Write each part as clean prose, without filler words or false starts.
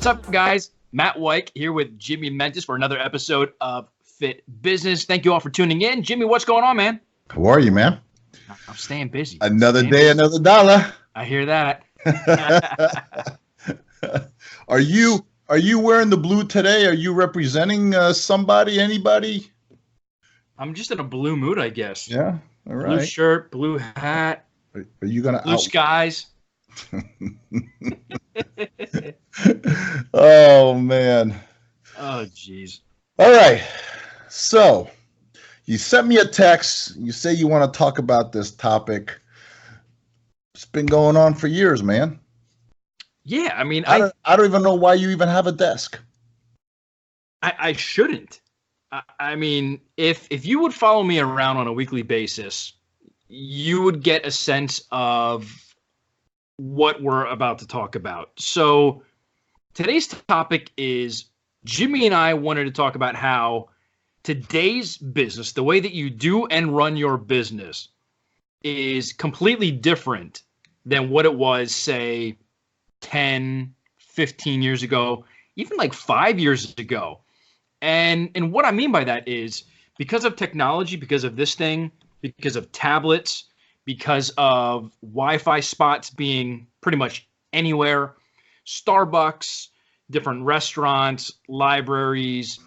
What's up, guys? Matt Weik here with Jimmy Mentis for another episode of Fit Business. Thank you all for tuning in. Jimmy, what's going on, man? How are you, man? I'm staying busy. Another day, another dollar. I hear that. Are you wearing the blue today? Are you representing somebody, anybody? I'm just in a blue mood, I guess. Yeah, all right. Blue shirt, blue hat. Are you gonna blue skies? Oh man. Oh jeez. All right. So you sent me a text. You say you want to talk about this topic. It's been going on for years, man. Yeah, I mean, I don't even know why you even have a desk. I shouldn't. I mean, if you would follow me around on a weekly basis, you would get a sense of what we're about to talk about. So today's topic is Jimmy and I wanted to talk about how today's business, the way that you do and run your business, is completely different than what it was, say, 10, 15 years ago, even like 5 years ago. And what I mean by that is because of technology, because of this thing, because of tablets, because of Wi-Fi spots being pretty much anywhere, Starbucks, different restaurants, libraries,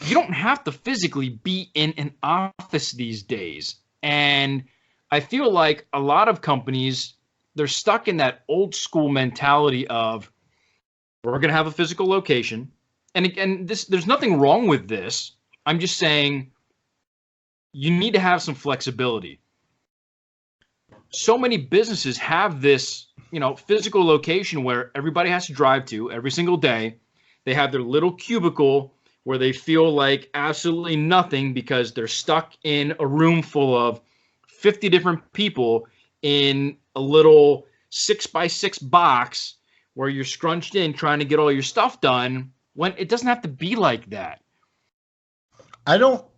you don't have to physically be in an office these days. And I feel like a lot of companies, they're stuck in that old school mentality of we're going to have a physical location. And again, there's nothing wrong with this. I'm just saying you need to have some flexibility. So many businesses have this, physical location where everybody has to drive to every single day. They have their little cubicle where they feel like absolutely nothing because they're stuck in a room full of 50 different people in a little 6x6 box where you're scrunched in trying to get all your stuff done, when it doesn't have to be like that. Go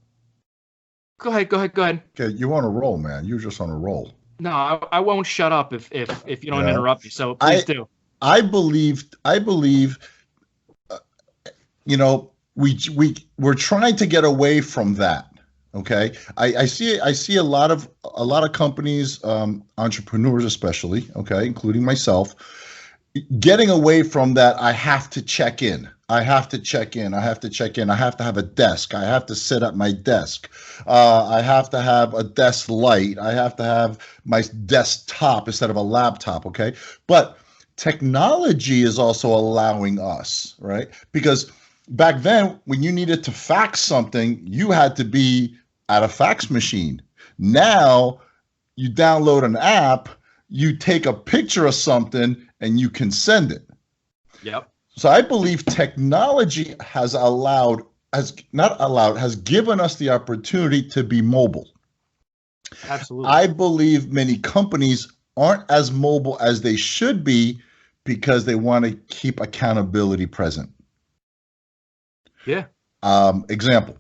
ahead. Okay, you're on a roll, man. You're just on a roll. No, I won't shut up if you don't interrupt me. So please do. I believe. We're trying to get away from that. Okay, I see a lot of companies, entrepreneurs especially, okay, including myself, getting away from that. I have to check in. I have to have a desk. I have to sit at my desk. I have to have a desk light. I have to have my desktop instead of a laptop. Okay. But technology is also allowing us, right? Because back then, when you needed to fax something, you had to be at a fax machine. Now you download an app, you take a picture of something, and you can send it. Yep. So I believe technology has given us the opportunity to be mobile. Absolutely. I believe many companies aren't as mobile as they should be because they want to keep accountability present. Yeah. Example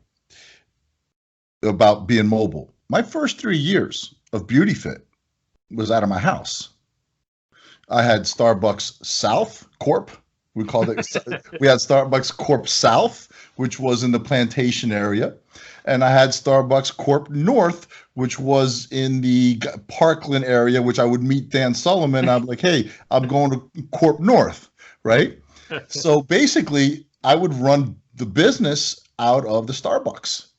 about being mobile. My first 3 years of BeautyFit was out of my house. I had Starbucks South Corp. We called it. We had Starbucks Corp South, which was in the Plantation area, and I had Starbucks Corp North, which was in the Parkland area. Which I would meet Dan Sullivan. I'm like, hey, I'm going to Corp North, right? So basically, I would run the business out of the Starbucks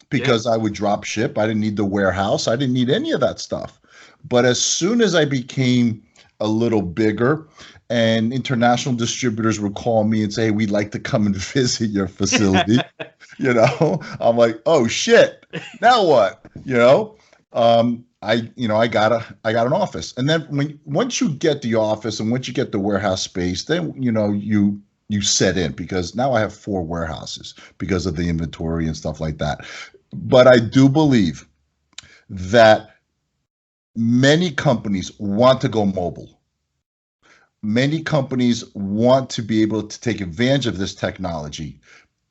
because I would drop ship. I didn't need the warehouse. I didn't need any of that stuff. But as soon as I became a little bigger and international distributors would call me and say, hey, we'd like to come and visit your facility. I'm like, oh shit, now what? I got an office. And then once you get the office and once you get the warehouse space, then, you set in, because now I have 4 warehouses because of the inventory and stuff like that. But I do believe that many companies want to go mobile. Many companies want to be able to take advantage of this technology,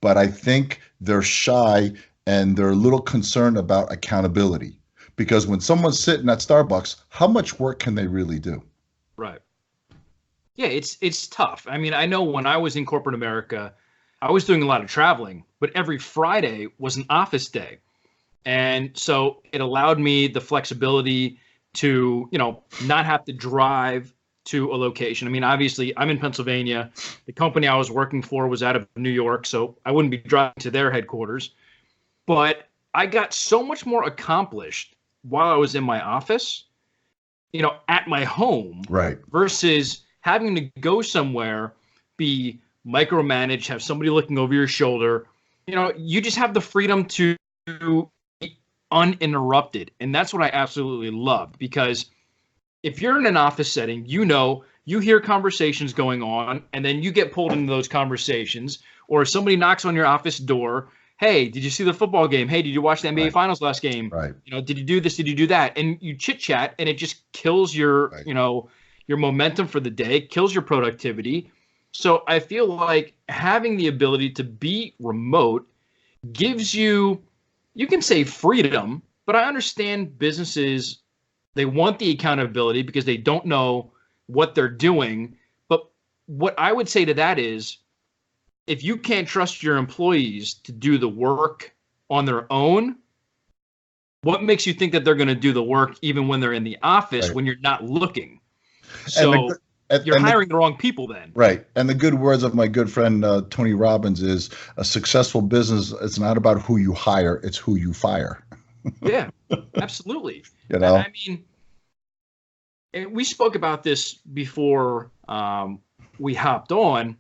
but I think they're shy and they're a little concerned about accountability, because when someone's sitting at Starbucks, how much work can they really do? Right. Yeah, it's tough. I mean, I know when I was in corporate America, I was doing a lot of traveling, but every Friday was an office day. And so it allowed me the flexibility to, not have to drive to a location. I mean, obviously, I'm in Pennsylvania. The company I was working for was out of New York, so I wouldn't be driving to their headquarters. But I got so much more accomplished while I was in my office, at my home, Right. versus having to go somewhere, be micromanaged, have somebody looking over your shoulder. You just have the freedom to be uninterrupted. And that's what I absolutely loved, because if you're in an office setting, you hear conversations going on, and then you get pulled into those conversations, or if somebody knocks on your office door. Hey, did you see the football game? Hey, did you watch the NBA Right. Finals last game? Right. Did you do this? Did you do that? And you chit chat, and it just kills your, Right. Your momentum for the day, kills your productivity. So I feel like having the ability to be remote gives you can say freedom, but I understand businesses, they want the accountability because they don't know what they're doing. But what I would say to that is, if you can't trust your employees to do the work on their own, what makes you think that they're going to do the work even when they're in the office, Right. when you're not looking? And So you're and hiring the wrong people then. right. And the good words of my good friend Tony Robbins is, a successful business, it's not about who you hire, it's who you fire. Yeah, absolutely. You know? I mean, and we spoke about this before we hopped on.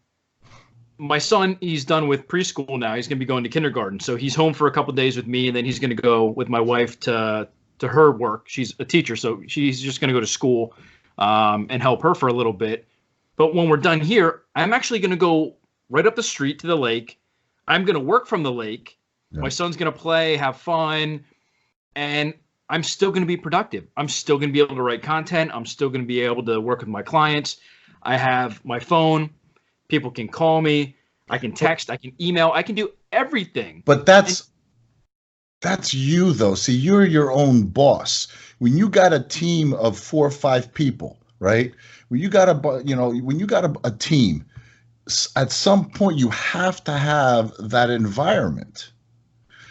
My son, he's done with preschool now. He's going to be going to kindergarten. So he's home for a couple of days with me, and then he's going to go with my wife to her work. She's a teacher, so she's just going to go to school and help her for a little bit. But when we're done here, I'm actually going to go right up the street to the lake. I'm going to work from the lake. Yeah. My son's going to play, have fun, and I'm still going to be productive. I'm still going to be able to write content. I'm still going to be able to work with my clients. I have my phone. People can call me. I can text. I can email. I can do everything. But that's you, though. See, you're your own boss. When you got a team of 4 or 5 people, right? When you got a team, at some point you have to have that environment.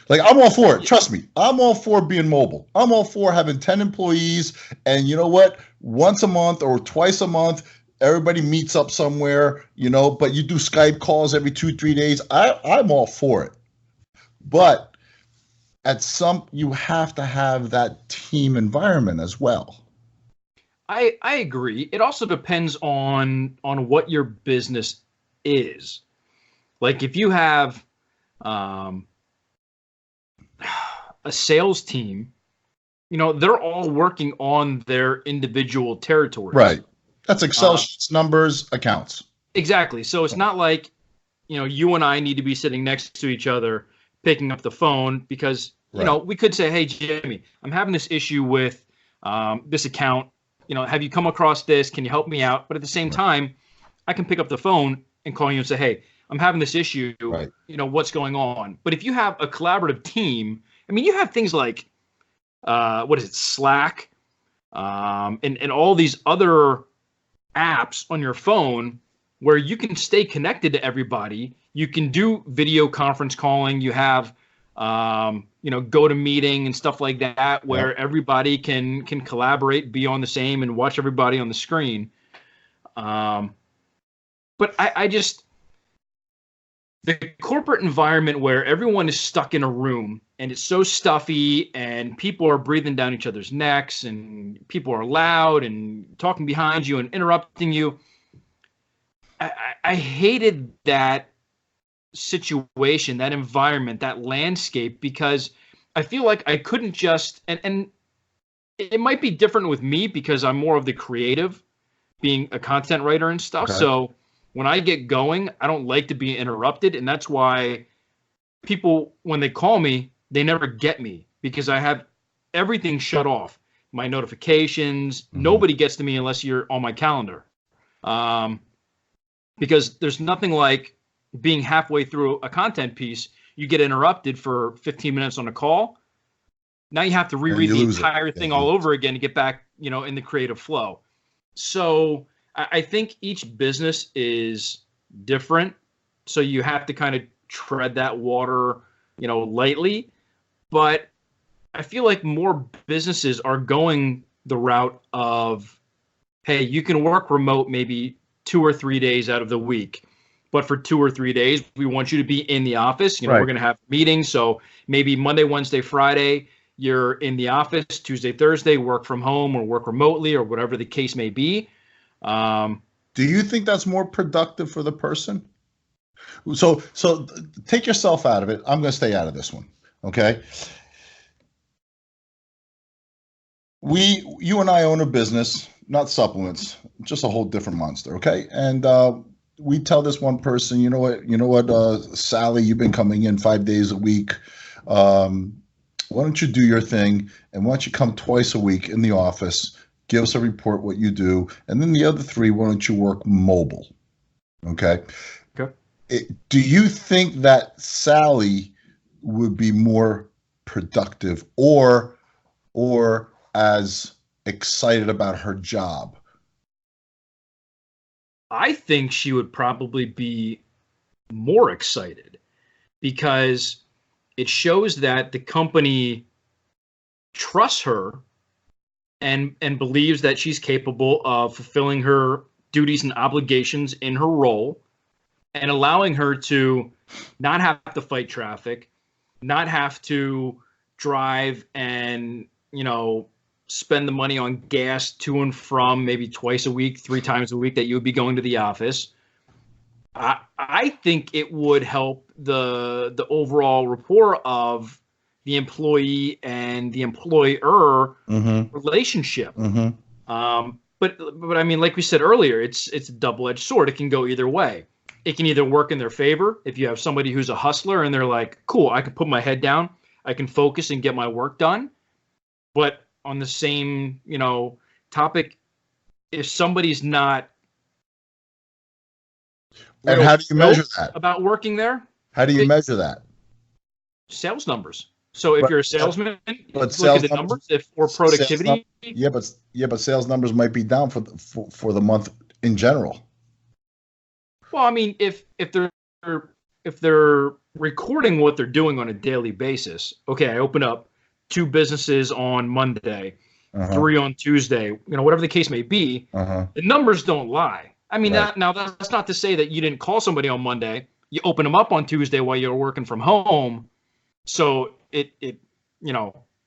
Like, I'm all for it. Trust me. I'm all for being mobile. I'm all for having 10 employees. And you know what? Once a month or twice a month, everybody meets up somewhere, but you do Skype calls every 2-3 days. I'm all for it. But you have to have that team environment as well. I agree. It also depends on what your business is. Like, if you have a sales team, they're all working on their individual territories. Right. That's Excel sheets, numbers, accounts. Exactly. So it's not like, you and I need to be sitting next to each other, picking up the phone, because, we could say, hey, Jimmy, I'm having this issue with this account. Have you come across this? Can you help me out? But at the same time, I can pick up the phone and call you and say, hey, I'm having this issue. Right. What's going on? But if you have a collaborative team, I mean, you have things like, Slack, and all these other apps on your phone where you can stay connected to everybody. You can do video conference calling. You have, go to meeting and stuff like that, where everybody can collaborate, be on the same, and watch everybody on the screen. But I just, the corporate environment where everyone is stuck in a room and it's so stuffy and people are breathing down each other's necks and people are loud and talking behind you and interrupting you. I hated that situation, that environment, that landscape, because I feel like I couldn't just, and it might be different with me because I'm more of the creative, being a content writer and stuff. Okay. So when I get going, I don't like to be interrupted. And that's why people, when they call me, they never get me, because I have everything shut off. My notifications, nobody gets to me unless you're on my calendar. Because there's nothing like being halfway through a content piece, you get interrupted for 15 minutes on a call. Now you have to reread the entire thing all over again to get back, in the creative flow. So I think each business is different, so you have to kind of tread that water, lightly. But I feel like more businesses are going the route of, hey, you can work remote maybe 2 or 3 days out of the week, but for 2 or 3 days, we want you to be in the office. We're Right. going to have meetings. So maybe Monday, Wednesday, Friday, you're in the office. Tuesday, Thursday, work from home or work remotely or whatever the case may be. Do you think that's more productive for the person? So take yourself out of it. I'm going to stay out of this one. Okay. You and I own a business, not supplements, just a whole different monster. Okay. And, we tell this one person, you know what, Sally, you've been coming in 5 days a week. Why don't you do your thing? And why don't you come twice a week in the office, give us a report what you do. And then the other 3, why don't you work mobile? Okay. Okay. Do you think that Sally would be more productive or as excited about her job? I think she would probably be more excited because it shows that the company trusts her and believes that she's capable of fulfilling her duties and obligations in her role and allowing her to not have to fight traffic, not have to drive and, spend the money on gas to and from maybe twice a week, 3 times a week that you would be going to the office. I think it would help the overall rapport of the employee and the employer relationship. But I mean, like we said earlier, it's a double-edged sword. It can go either way. It can either work in their favor if you have somebody who's a hustler and they're like, cool, I can put my head down, I can focus and get my work done. But on the same, topic, if somebody's not And how do you measure that? about working there, How do you measure that? sales numbers. So if you're a salesman, but look at the numbers. Or productivity. But sales numbers might be down for the month in general. Well, I mean, if they're recording what they're doing on a daily basis, okay, I open up 2 businesses on Monday, 3 on Tuesday, whatever the case may be, the numbers don't lie. I mean, Right. now that's not to say that you didn't call somebody on Monday. You open them up on Tuesday while you're working from home. So it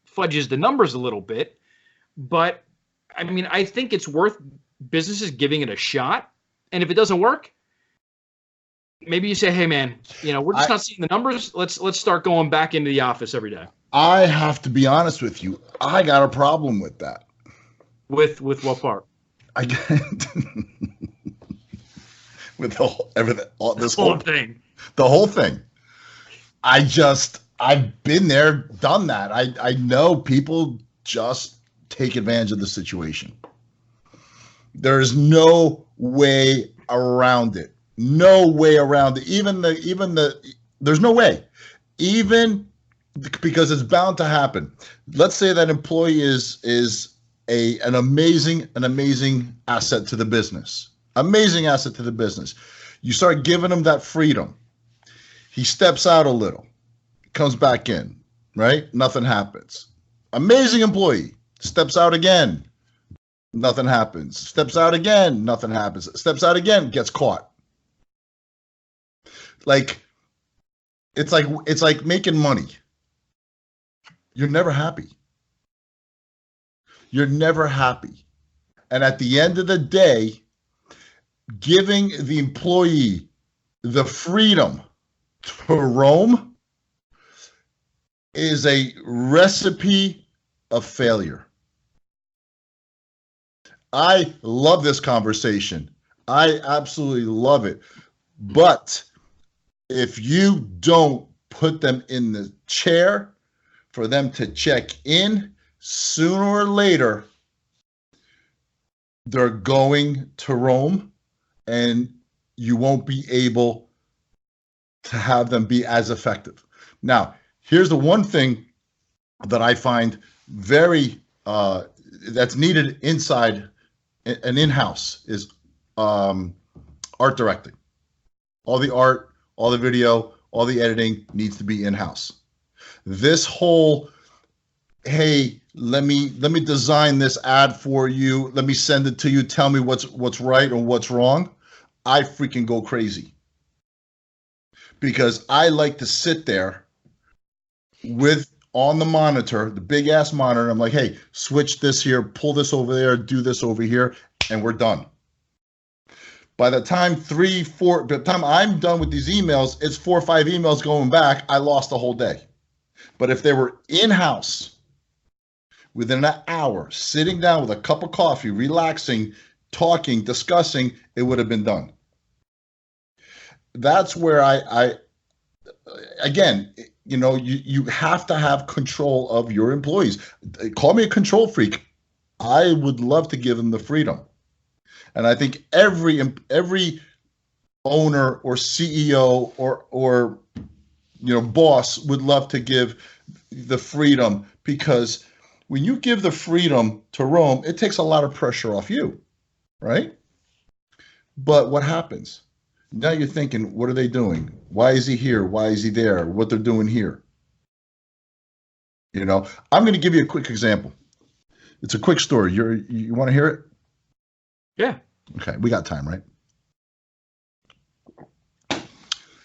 fudges the numbers a little bit. But, I mean, I think it's worth businesses giving it a shot. And if it doesn't work, maybe you say, hey, man, we're just not seeing the numbers. Let's start going back into the office every day. I have to be honest with you. I got a problem with that. With what part? I get with this whole thing. The whole thing. I've been there, done that. I know people just take advantage of the situation. There's no way around it. No way around it. There's no way. Even because it's bound to happen. Let's say that employee is an amazing asset to the business. Amazing asset to the business. You start giving him that freedom. He steps out a little, comes back in, right? Nothing happens. Amazing employee steps out again. Nothing happens. Steps out again. Nothing happens. Steps out again. Gets caught. It's like making money. You're never happy. You're never happy. And at the end of the day, giving the employee the freedom to roam is a recipe of failure. I love this conversation. I absolutely love it. But if you don't put them in the chair for them to check in, sooner or later, they're going to roam, and you won't be able to have them be as effective. Now, here's the one thing that I find very that's needed inside and in-house is art directing. All the art, all the video, all the editing needs to be in-house. This whole, hey, let me design this ad for you. Let me send it to you. Tell me what's right or what's wrong. I freaking go crazy because I like to sit there with on the monitor, the big ass monitor. I'm like, hey, switch this here, pull this over there, do this over here, and we're done. By the time by the time I'm done with these emails, it's 4 or 5 emails going back. I lost the whole day. But if they were in-house, within an hour, sitting down with a cup of coffee, relaxing, talking, discussing, it would have been done. That's where I again, you have to have control of your employees. Call me a control freak. I would love to give them the freedom. And I think every owner or CEO or boss would love to give the freedom, because when you give the freedom to roam, it takes a lot of pressure off you, right? But what happens? Now you're thinking, what are they doing? Why is he here? Why is he there? What they're doing here? I'm going to give you a quick example. It's a quick story. You want to hear it? Yeah. Okay, we got time, right?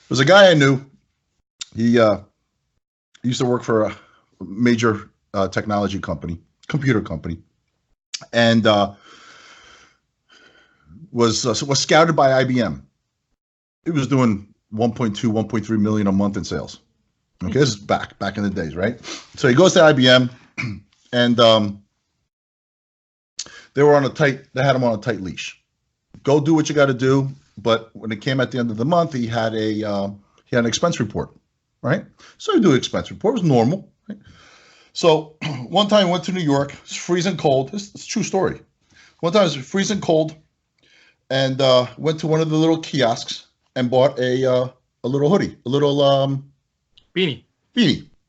There's a guy I knew. He used to work for a major technology company, computer company, and was scouted by IBM. He was doing 1.2, 1.3 million a month in sales. Okay, this is back in the days, right? So he goes to IBM, and they had him on a tight leash. Go do what you got to do. But when it came at the end of the month, he had an expense report, right? So he do an expense report. It was normal. Right? So one time I went to New York. It's freezing cold. It's a true story. One time it was freezing cold, and went to one of the little kiosks and bought a little hoodie, a little beanie.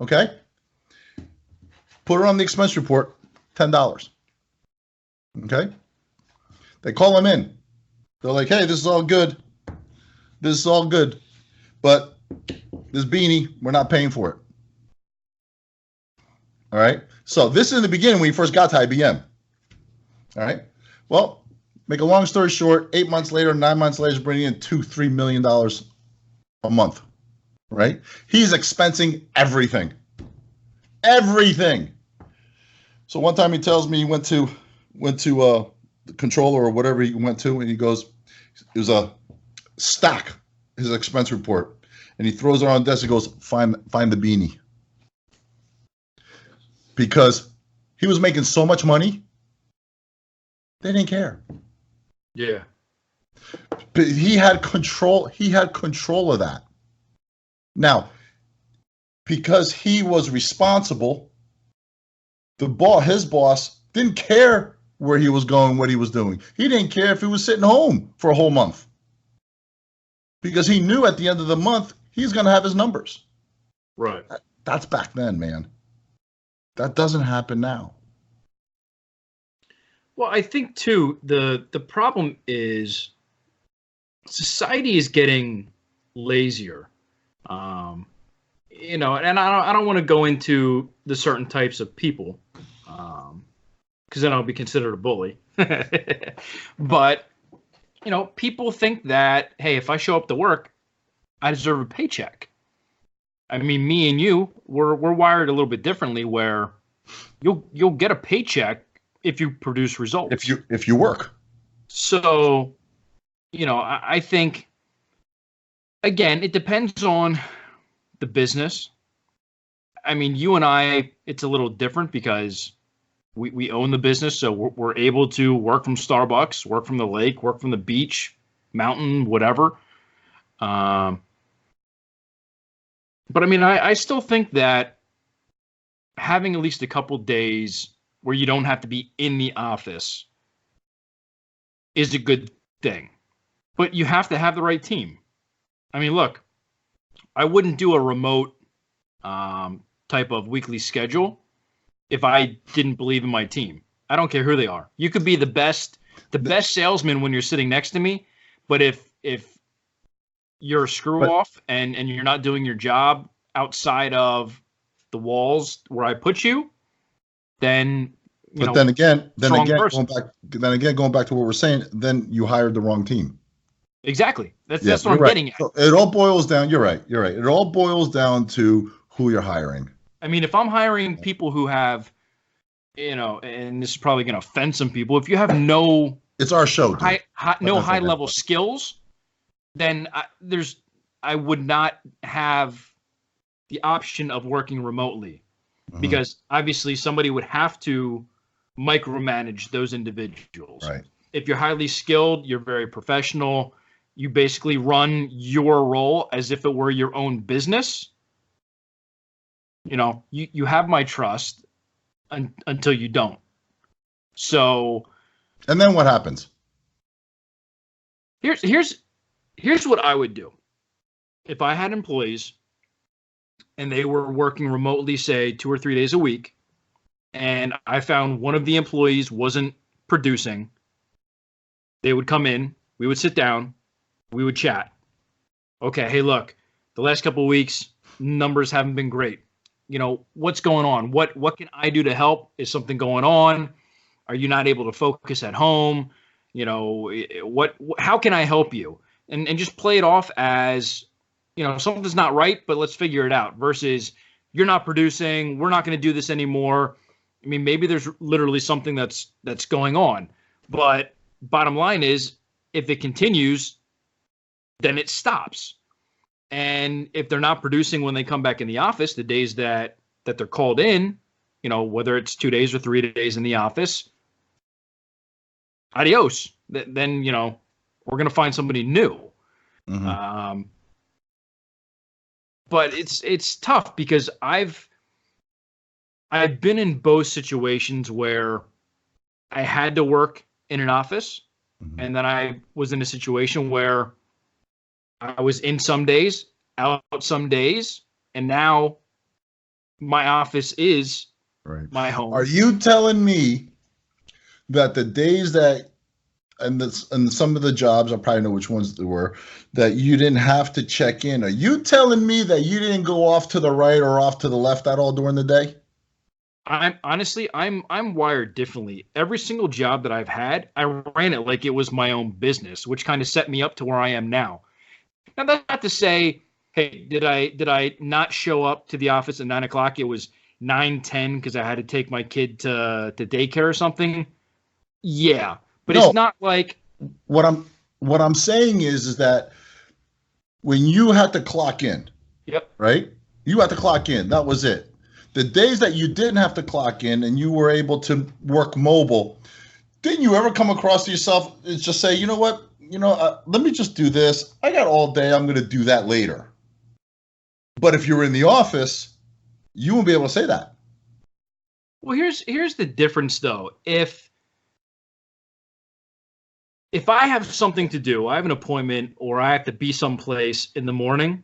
Okay. Put it on the expense report, $10. Okay. They call him in. They're like, hey, this is all good. But this beanie, we're not paying for it. All right. So this is in the beginning when he first got to IBM. All right. Well, make a long story short, 8 months later, 9 months later, he's bringing in $2-3 million a month. Right. He's expensing everything. So one time he tells me he went to the controller or whatever he went to, and he goes, it was a stack, his expense report, and he throws it on the desk and goes, find the beanie. Because he was making so much money, they didn't care. Yeah. But he had control of that. Now, because he was responsible, his boss didn't care where he was going, what he was doing. He didn't care if he was sitting home for a whole month, because he knew at the end of the month he's going to have his numbers. Right. That's back then, man. That doesn't happen now. Well, I think too, the problem is society is getting lazier. And I don't want to go into the certain types of people, because then I'll be considered a bully. But people think that, hey, if I show up to work, I deserve a paycheck. I mean, me and you, we're wired a little bit differently, where you'll get a paycheck if you produce results. If you work. So, I think, again, it depends on the business. I mean, you and I, it's a little different because we own the business, so we're able to work from Starbucks, work from the lake, work from the beach, mountain, whatever. But I mean, I still think that having at least a couple days where you don't have to be in the office is a good thing. But you have to have the right team. I mean, look, I wouldn't do a remote type of weekly schedule if I didn't believe in my team. I don't care who they are. You could be the best the best salesman when you're sitting next to me, but if you're a screw off and you're not doing your job outside of the walls where I put you, then then again, going person. back to what we're saying, then you hired the wrong team. Exactly. That's what I'm right. getting at. So it all boils down. You're right. It all boils down to who you're hiring. I mean, if I'm hiring people who have, and this is probably going to offend some people, if you have no, it's our show, high level skills, then I would not have the option of working remotely, because obviously somebody would have to micromanage those individuals. Right. If you're highly skilled, you're very professional. You basically run your role as if it were your own business. You have my trust until you don't. So, and then what happens? Here's what I would do. If I had employees and they were working remotely, say 2 or 3 days a week, and I found one of the employees wasn't producing, they would come in, we would sit down, we would chat. Okay, hey, look, the last couple of weeks, numbers haven't been great. What's going on? What can I do to help? Is something going on? Are you not able to focus at home? How can I help you? And just play it off as, something's not right, but let's figure it out, versus you're not producing, we're not going to do this anymore. I mean, maybe there's literally something that's going on, but bottom line is, if it continues, then it stops. And if they're not producing when they come back in the office, the days that they're called in, whether it's 2 days or 3 days in the office, adios. Then, we're going to find somebody new. But it's tough, because I've been in both situations where I had to work in an office, and then I was in a situation where I was in some days, out some days, and now my office is my home. Are you telling me that the days that, and some of the jobs, I probably know which ones they were, that you didn't have to check in, are you telling me that you didn't go off to the right or off to the left at all during the day? I'm wired differently. Every single job that I've had, I ran it like it was my own business, which kind of set me up to where I am now. Now, that's not to say, hey, did I not show up to the office at 9 o'clock? It was 9:10 because I had to take my kid to daycare or something. Yeah, but no, it's not like what I'm saying is that when you had to clock in, right? You had to clock in. That was it. The days that you didn't have to clock in and you were able to work mobile, didn't you ever come across to yourself and just say, you know what? Let me just do this. I got all day. I'm going to do that later. But if you're in the office, you won't be able to say that. Well, here's the difference, though. If I have something to do, I have an appointment, or I have to be someplace in the morning,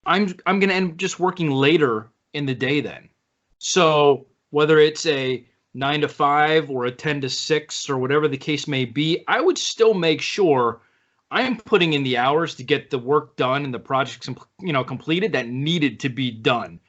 I'm going to end just working later in the day then. So whether it's a 9 to 5 or a 10 to 6 or whatever the case may be, I would still make sure I'm putting in the hours to get the work done and the projects, completed that needed to be done.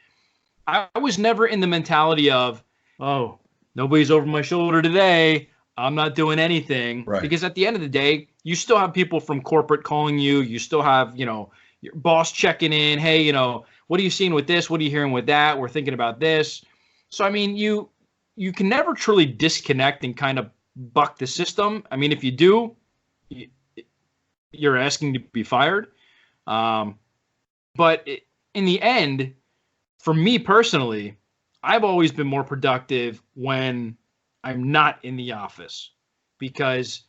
I was never in the mentality of, oh, nobody's over my shoulder today, I'm not doing anything. Right. Because at the end of the day, you still have people from corporate calling you. You still have, your boss checking in. Hey, what are you seeing with this? What are you hearing with that? We're thinking about this. So, I mean, you can never truly disconnect and kind of buck the system. I mean, if you do, you're asking to be fired. But in the end, for me personally, I've always been more productive when I'm not in the office, because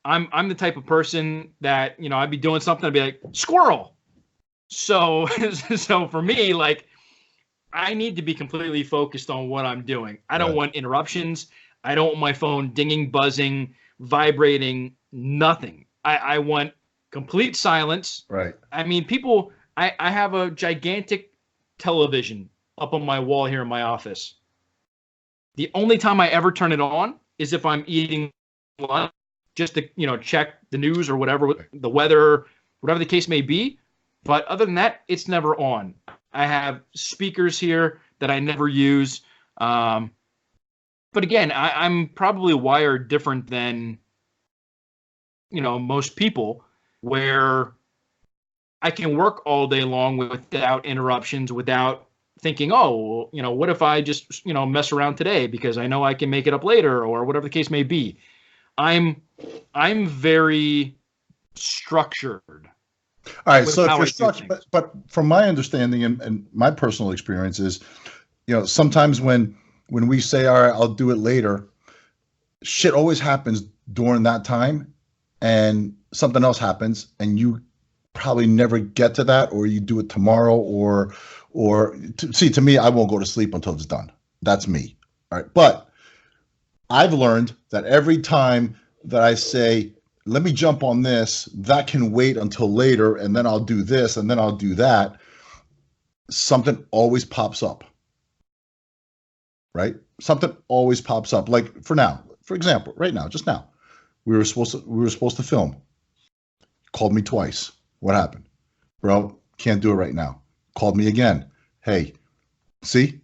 I'm the type of person that, I'd be doing something, I'd be like, squirrel. So for me, like, I need to be completely focused on what I'm doing. I don't want interruptions. I don't want my phone dinging, buzzing, vibrating, nothing. I want complete silence. Right. I mean, I have a gigantic television up on my wall here in my office. The only time I ever turn it on is if I'm eating lunch just to, check the news or whatever, the weather, whatever the case may be. But other than that, it's never on. I have speakers here that I never use. But again, I'm probably wired different than, most people, where I can work all day long without interruptions, without thinking, oh, what if I just, mess around today because I know I can make it up later or whatever the case may be. I'm very structured. All right. So if you're structured, but from my understanding and my personal experience is, sometimes when we say, all right, I'll do it later, shit always happens during that time and something else happens and you probably never get to that, or you do it tomorrow, or to me, I won't go to sleep until it's done. That's me. All right. But I've learned that every time that I say, let me jump on this, that can wait until later, and then I'll do this, and then I'll do that, something always pops up. Right? Something always pops up. Like for example, right now, just now, we were supposed to film. Called me twice. What happened? Bro, can't do it right now. Called me again. Hey, see?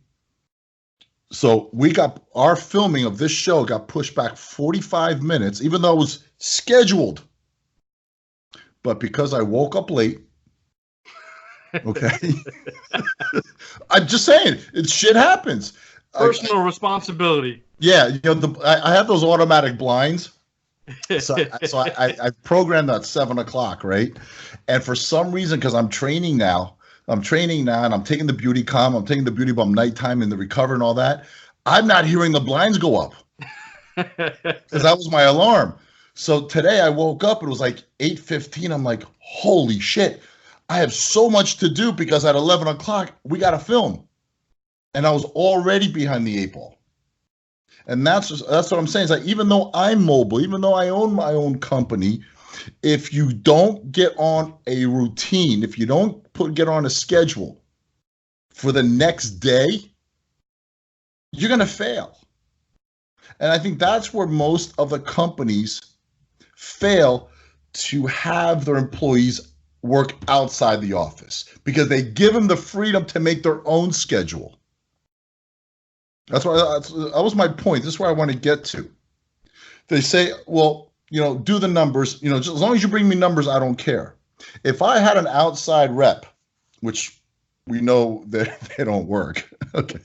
So our filming of this show got pushed back 45 minutes, even though it was scheduled. But because I woke up late, okay? I'm just saying, shit happens. Personal responsibility. Yeah, I have those automatic blinds. So I programmed at 7 o'clock, right? And for some reason, because I'm training now, and I'm taking the beauty calm, I'm taking the beauty bomb nighttime and the recover and all that, I'm not hearing the blinds go up. Because that was my alarm. So today I woke up, it was like 8:15. I'm like, holy shit, I have so much to do because at 11 o'clock, we got to film. And I was already behind the 8 ball. And that's what I'm saying. Is like, even though I'm mobile, even though I own my own company, if you don't get on a routine, if you don't get on a schedule for the next day, you're going to fail. And I think that's where most of the companies fail to have their employees work outside the office because they give them the freedom to make their own schedule. That was my point. This is where I want to get to. They say, well, do the numbers, just as long as you bring me numbers, I don't care. If I had an outside rep, which we know that they don't work, okay,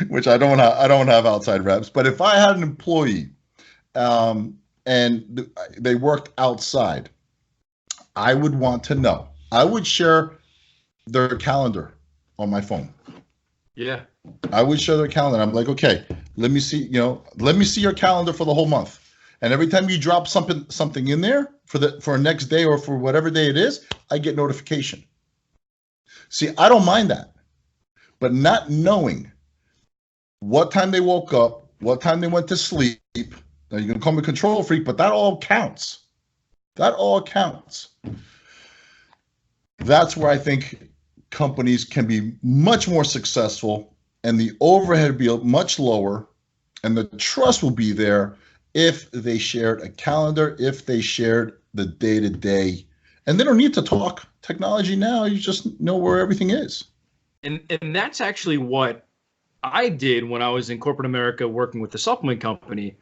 which I don't have outside reps, but if I had an employee and they worked outside, I would want to know. I would share their calendar on my phone. Yeah. I would share their calendar. I'm like, okay, let me see your calendar for the whole month. And every time you drop something in there for next day or for whatever day it is, I get notification. See, I don't mind that. But not knowing what time they woke up, what time they went to sleep, now you can call me a control freak, but that all counts. That all counts. That's where I think companies can be much more successful and the overhead will be much lower and the trust will be there if they shared a calendar, if they shared the day-to-day. And they don't need to talk technology now. You just know where everything is. And that's actually what I did when I was in corporate America working with the supplement company.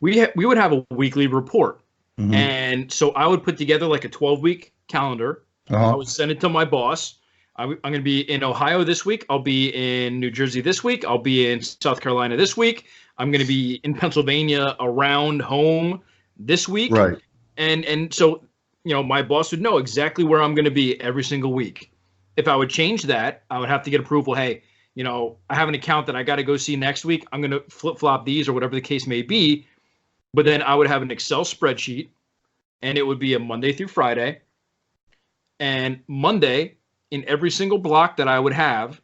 We would have a weekly report. Mm-hmm. And so I would put together like a 12-week calendar. I would send it to my boss. I'm going to be in Ohio this week. I'll be in New Jersey this week. I'll be in South Carolina this week. I'm going to be in Pennsylvania around home this week. Right. And so, my boss would know exactly where I'm going to be every single week. If I would change that, I would have to get approval. Hey, I have an account that I got to go see next week. I'm going to flip-flop these or whatever the case may be. But then I would have an Excel spreadsheet, and it would be a Monday through Friday. And Monday, in every single block that I would have,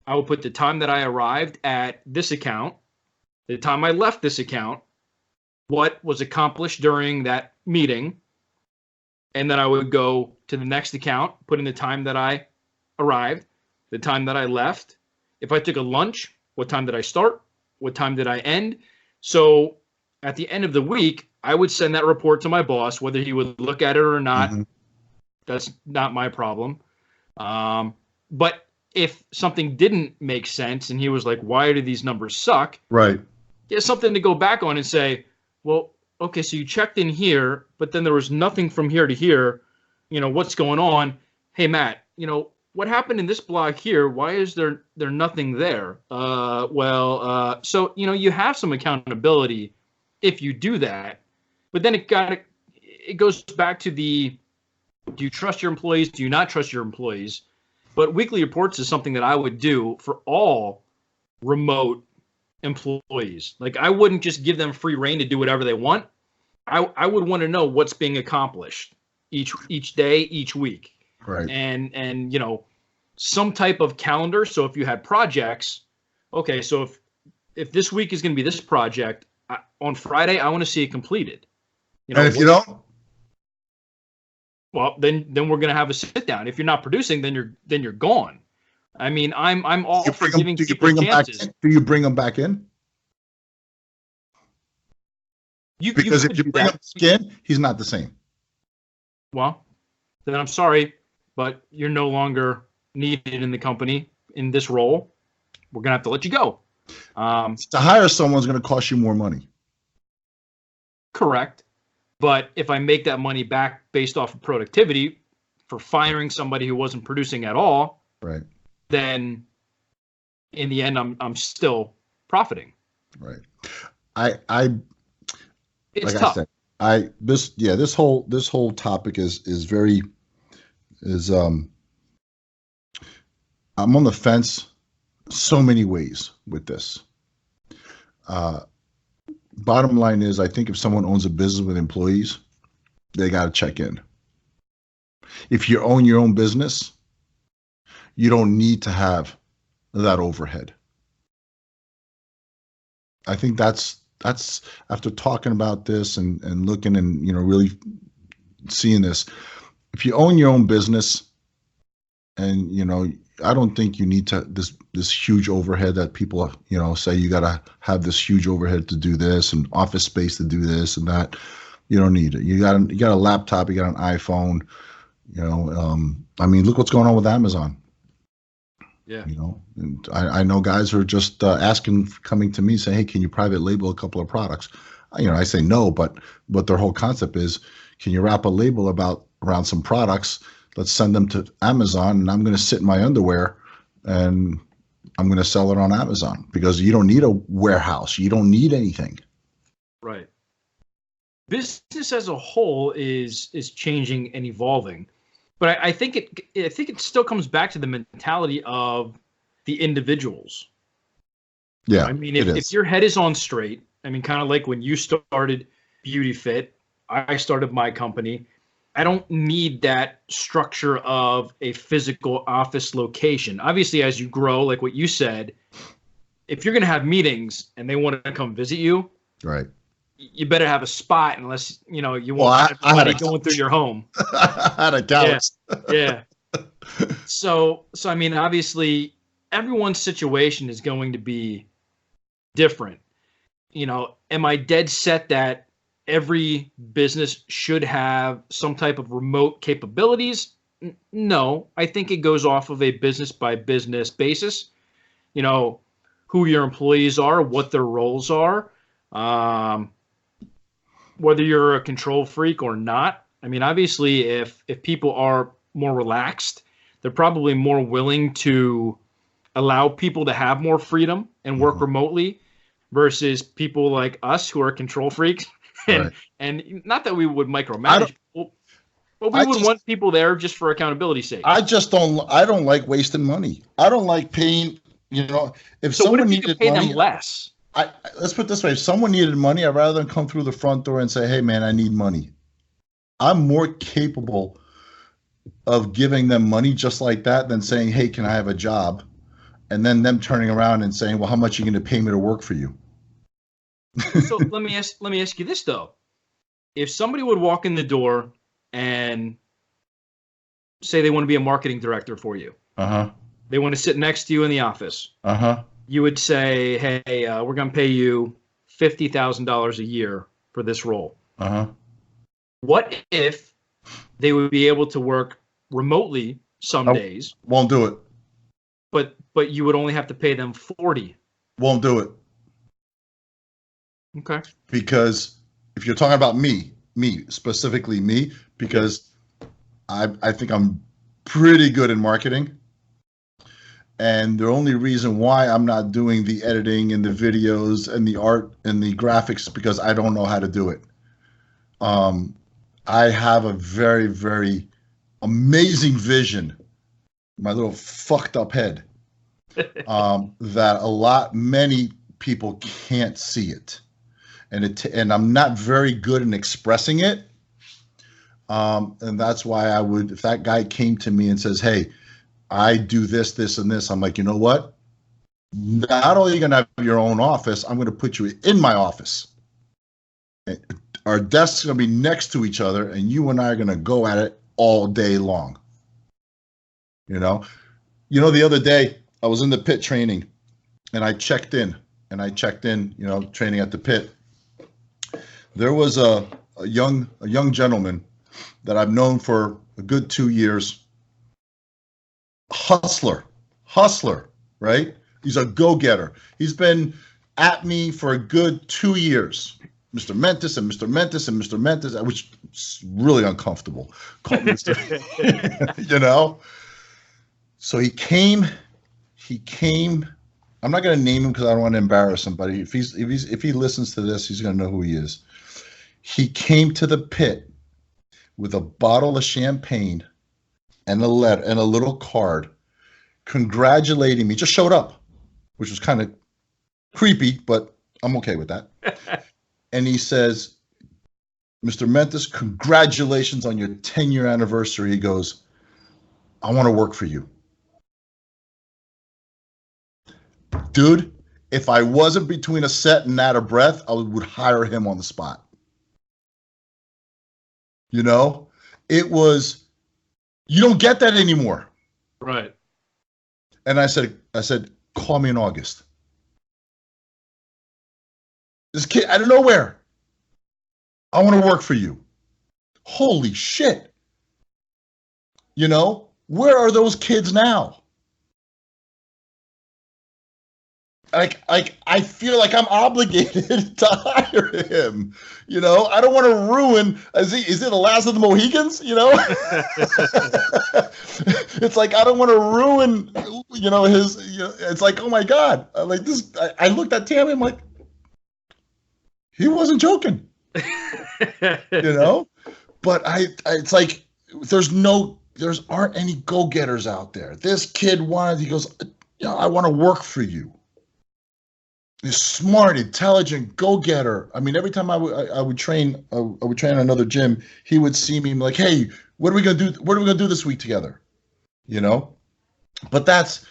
I would put the time that I arrived at this account, the time I left this account, what was accomplished during that meeting, and then I would go to the next account, put in the time that I arrived, the time that I left. If I took a lunch, what time did I start? What time did I end? So at the end of the week, I would send that report to my boss, whether he would look at it or not. Mm-hmm. That's not my problem. But if something didn't make sense and he was like, why do these numbers suck? Right. He has something to go back on and say, well, okay, so you checked in here, but then there was nothing from here to here. You know, what's going on? Hey, Matt, you know, what happened in this block here? Why is there nothing there? So, you know, you have some accountability if you do that. But then it goes back to do you trust your employees? Do you not trust your employees? But weekly reports is something that I would do for all remote employees. Like, I wouldn't just give them free reign to do whatever they want. I would want to know what's being accomplished each day, each week. Right. And you know, some type of calendar. So if you had projects, okay, so if this week is going to be this project, on Friday, I want to see it completed. You know, and if you don't, well, then we're going to have a sit down. If you're not producing, then you're gone. I mean, I'm all for giving people chances. Do you bring them back in? Because if you bring him back in, he's not the same. Well, then I'm sorry, but you're no longer needed in the company in this role. We're going to have to let you go. To hire someone's going to cost you more money. Correct. But if I make that money back based off of productivity for firing somebody who wasn't producing at all, right, then in the end, I'm still profiting. Right. It's like tough. I said, this whole topic is I'm on the fence so many ways with this. Bottom line is, I think if someone owns a business with employees, they got to check in. If you own your own business, you don't need to have that overhead. I think that's after talking about this and looking and, you know, really seeing this. If you own your own business, and, you know, I don't think you need to this huge overhead that people, you know, say you got to have this huge overhead to do this and office space to do this and that. You don't need it. You got a laptop, you got an iPhone, you know. I mean, look what's going on with Amazon. Yeah. You know, and I know guys who are just coming to me saying, hey, can you private label a couple of products? You know, I say no, but their whole concept is, can you wrap a label around some products? Let's send them to Amazon, and I'm going to sit in my underwear and I'm going to sell it on Amazon, because you don't need a warehouse. You don't need anything. Right. Business as a whole is changing and evolving. But I think it still comes back to the mentality of the individuals. Yeah, I mean, if your head is on straight, I mean, kind of like when you started BeautyFit, I started my company. I don't need that structure of a physical office location. Obviously, as you grow, like what you said, if you're going to have meetings and they want to come visit you, right, you better have a spot, unless, you know, you want everybody going through your home. I had a couch. Yeah. So I mean, obviously, everyone's situation is going to be different. You know, am I dead set that every business should have some type of remote capabilities? No, I think it goes off of a business by business basis. You know, who your employees are, what their roles are, whether you're a control freak or not. I mean, obviously, if people are more relaxed, they're probably more willing to allow people to have more freedom and work remotely, versus people like us who are control freaks. And not that we would micromanage people, but we would want people there just for accountability's sake. I don't like wasting money. I don't like paying, you know, if so someone what if you needed could pay money, them less? Let's put it this way. If someone needed money, I'd rather them come through the front door and say, hey man, I need money. I'm more capable of giving them money just like that than saying, hey, can I have a job? And then them turning around and saying, well, how much are you going to pay me to work for you? So let me ask you this though. If somebody would walk in the door and say they want to be a marketing director for you, they want to sit next to you in the office, you would say, hey, we're going to pay you $50,000 a year for this role. Uh-huh. What if they would be able to work remotely some days? Won't do it. But you would only have to pay them 40. Won't do it. Okay. Because if you're talking about me, specifically me, because I think I'm pretty good in marketing. And the only reason why I'm not doing the editing and the videos and the art and the graphics is because I don't know how to do it. I have a very, very amazing vision, my little fucked up head, that many people can't see it. And I'm not very good in expressing it. And that's why if that guy came to me and says, hey, I do this, this, and this, I'm like, you know what? Not only are you going to have your own office, I'm going to put you in my office. Our desks are going to be next to each other, and you and I are going to go at it all day long. You know, the other day I was in the pit training, and I checked in, training at the pit. There was a young gentleman that I've known for a good 2 years. Hustler, right? He's a go-getter. He's been at me for a good 2 years. Mr. Mentis and Mr. Mentis and Mr. Mentis, which is really uncomfortable. You know? So he came. I'm not going to name him because I don't want to embarrass him, but if he listens to this, he's going to know who he is. He came to the pit with a bottle of champagne and a letter and a little card congratulating me. Just showed up, which was kind of creepy, but I'm okay with that. And he says, Mr. Mentis, congratulations on your 10-year anniversary. He goes, I want to work for you. Dude, if I wasn't between a set and out of breath, I would hire him on the spot. You know, it was, you don't get that anymore. Right. And I said, call me in August. This kid out of nowhere, I want to work for you. Holy shit. You know, where are those kids now? Like I feel like I'm obligated to hire him. You know, I don't want to ruin. Is he the last of the Mohicans? You know, it's like I don't want to ruin. You know, it's like, oh my God, like this. I looked at Tammy. I'm like, he wasn't joking. You know, but it's like there aren't any go-getters out there. This kid he goes, you know, I want to work for you. He's smart, intelligent, go-getter. I mean, every time I would train another gym, he would see me like, hey, what are we gonna do? What are we gonna do this week together? You know, but that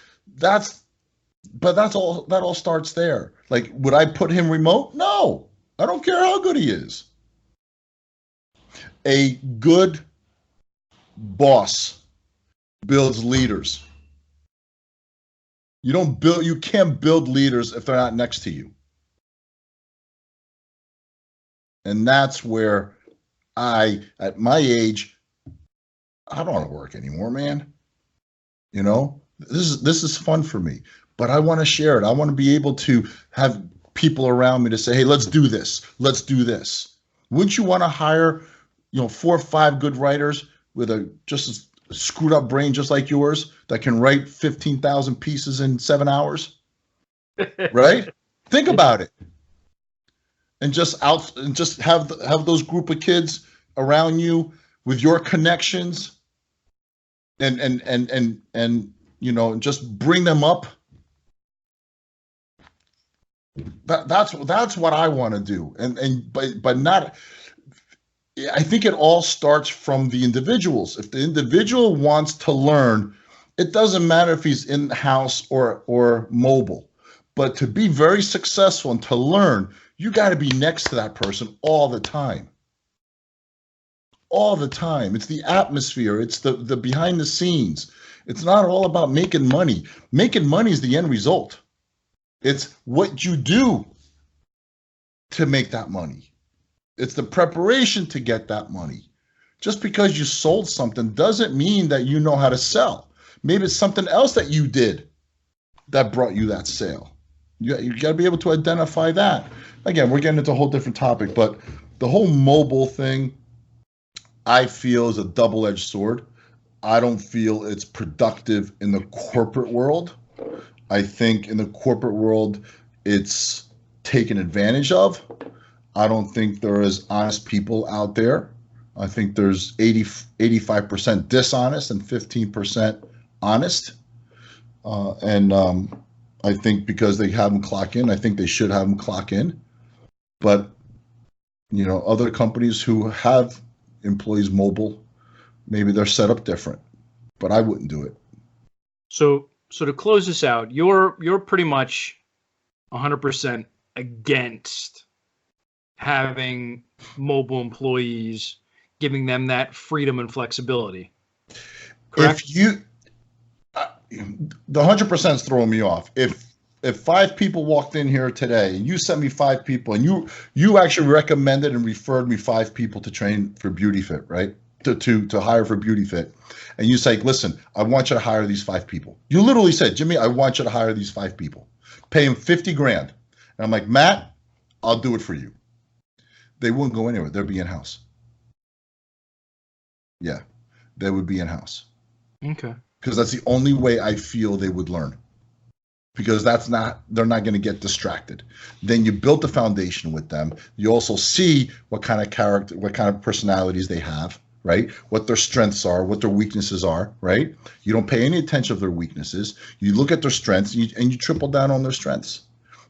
all starts there. Like, would I put him remote? No, I don't care how good he is. A good boss builds leaders. You can't build leaders if they're not next to you. And that's where at my age, I don't want to work anymore, man. You know, this is fun for me, but I want to share it. I want to be able to have people around me to say, hey, let's do this. Let's do this. Wouldn't you want to hire, 4 or 5 good writers with just a screwed up brain just like yours that can write 15,000 pieces in 7 hours? Right? Think about it. And just have those group of kids around you with your connections and just bring them up. That's what I want to do. But not. I think it all starts from the individuals. If the individual wants to learn, it doesn't matter if he's in-house or mobile. But to be very successful and to learn, you got to be next to that person all the time. All the time. It's the atmosphere. It's the behind the scenes. It's not all about making money. Making money is the end result. It's what you do to make that money. It's the preparation to get that money. Just because you sold something doesn't mean that you know how to sell. Maybe it's something else that you did that brought you that sale. You got to be able to identify that. Again, we're getting into a whole different topic, but the whole mobile thing, I feel, is a double-edged sword. I don't feel it's productive in the corporate world. I think in the corporate world, it's taken advantage of. I don't think there is honest people out there. I think there's 85% dishonest and 15% honest. I think because they have them clock in, I think they should have them clock in. But, other companies who have employees mobile, maybe they're set up different. But I wouldn't do it. So to close this out, you're pretty much 100% against having mobile employees, giving them that freedom and flexibility. Correct? The 100% is throwing me off. If 5 people walked in here today and you sent me 5 people and you actually recommended and referred me 5 people to train for BeautyFit, right? To hire for BeautyFit, and you say, listen, I want you to hire these 5 people. You literally said, Jimmy, I want you to hire these 5 people. Pay them $50,000. And I'm like, Matt, I'll do it for you. They wouldn't go anywhere. They'd be in-house. Yeah, they would be in-house. Okay. Because that's the only way I feel they would learn. Because they're not going to get distracted. Then you build the foundation with them. You also see what kind of character, what kind of personalities they have, right? What their strengths are, what their weaknesses are, right? You don't pay any attention to their weaknesses. You look at their strengths and you triple down on their strengths.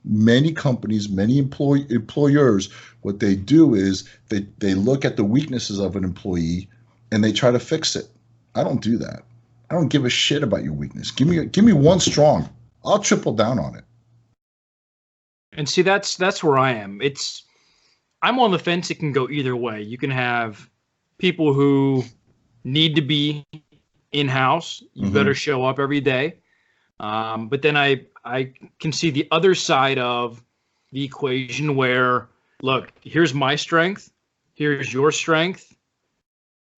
Many companies, many employers, what they do is they look at the weaknesses of an employee and they try to fix it. I don't do that. I don't give a shit about your weakness. Give me one strong. I'll triple down on it. And see, that's where I am. I'm on the fence. It can go either way. You can have people who need to be in-house. You better show up every day. But then I can see the other side of the equation where, look, here's my strength. Here's your strength.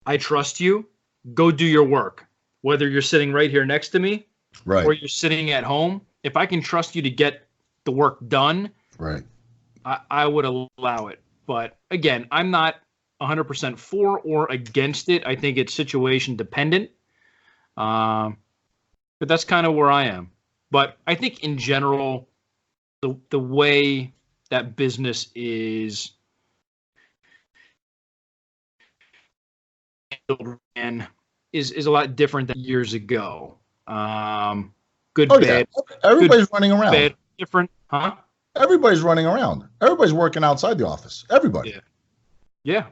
I trust you. Go do your work. Whether you're sitting right here next to me, right, or you're sitting at home, if I can trust you to get the work done, right, I would allow it. But again, I'm not 100% for or against it. I think it's situation dependent. But that's kind of where I am. But I think in general, the way that business is and is a lot different than years ago. Good, bad. Yeah. Everybody's running around. Bad, different, huh? Everybody's running around. Everybody's working outside the office. Everybody. Yeah.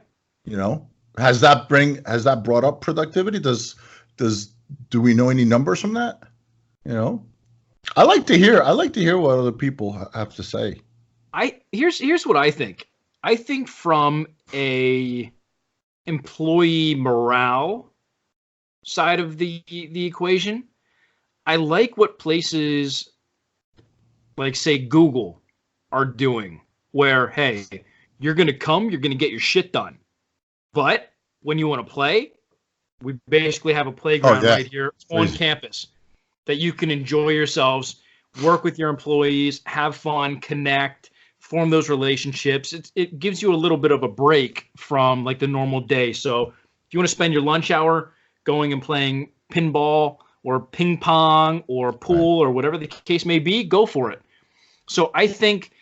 Has that brought up productivity? Do we know any numbers from that? I like to hear what other people have to say. Here's what I think. I think from a employee morale side of the equation, I like what places like, say, Google are doing, where, hey, you're going to get your shit done. But when you want to play, we basically have a playground right here on campus that you can enjoy yourselves, work with your employees, have fun, connect, form those relationships. It gives you a little bit of a break from like the normal day. So if you want to spend your lunch hour going and playing pinball or ping pong or pool or whatever the case may be, go for it. So I think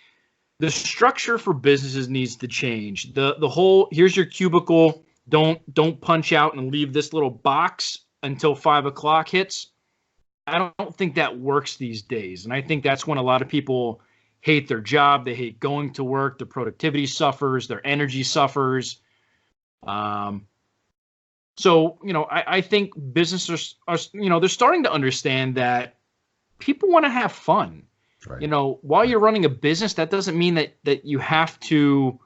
the structure for businesses needs to change. The whole, here's your cubicle, don't punch out and leave this little box until 5 o'clock hits. I don't think that works these days. And I think that's when a lot of people hate their job. They hate going to work. Their productivity suffers. Their energy suffers. So, I think businesses are, they're starting to understand that people want to have fun. Right. While you're running a business, that doesn't mean that you have to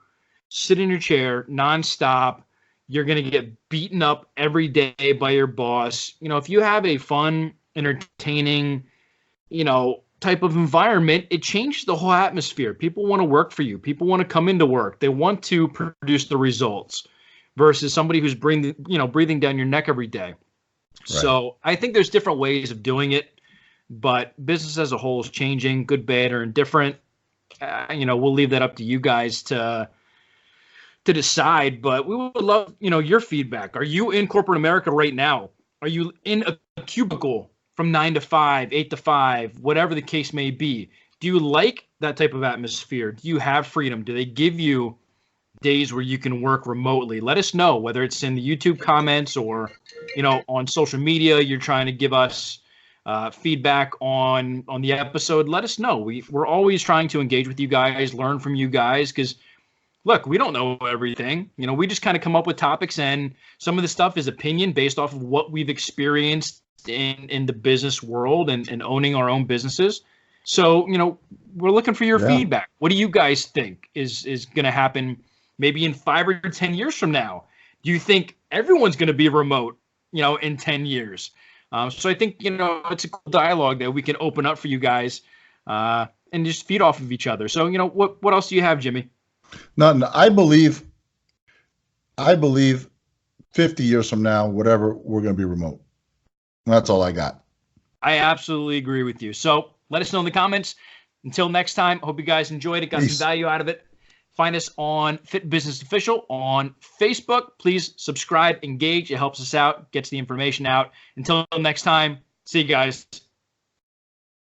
sit in your chair nonstop. You're going to get beaten up every day by your boss. If you have a fun, entertaining, type of environment, it changes the whole atmosphere. People want to work for you. People want to come into work. They want to produce the results versus somebody who's breathing down your neck every day. Right. So I think there's different ways of doing it, but business as a whole is changing, good, bad, or indifferent. We'll leave that up to you guys to decide, but we would love, your feedback. Are you in corporate America right now? Are you in a cubicle from 9 to 5, 8 to 5, whatever the case may be? Do you like that type of atmosphere? Do you have freedom? Do they give you days where you can work remotely? Let us know, whether it's in the YouTube comments or, on social media, you're trying to give us feedback on the episode. Let us know. We're always trying to engage with you guys, learn from you guys, because look, we don't know everything. We just kind of come up with topics, and some of the stuff is opinion based off of what we've experienced in the business world and owning our own businesses. So, we're looking for your feedback. What do you guys think is going to happen maybe in 5 or 10 years from now? Do you think everyone's going to be remote, in 10 years? So I think, it's a cool dialogue that we can open up for you guys and just feed off of each other. So, what else do you have, Jimmy? No, I believe 50 years from now, whatever, we're going to be remote. That's all I got. I absolutely agree with you. So let us know in the comments. Until next time, hope you guys enjoyed it, got some value out of it. Find us on Fit Business Official on Facebook. Please subscribe, engage. It helps us out, gets the information out. Until next time, see you guys.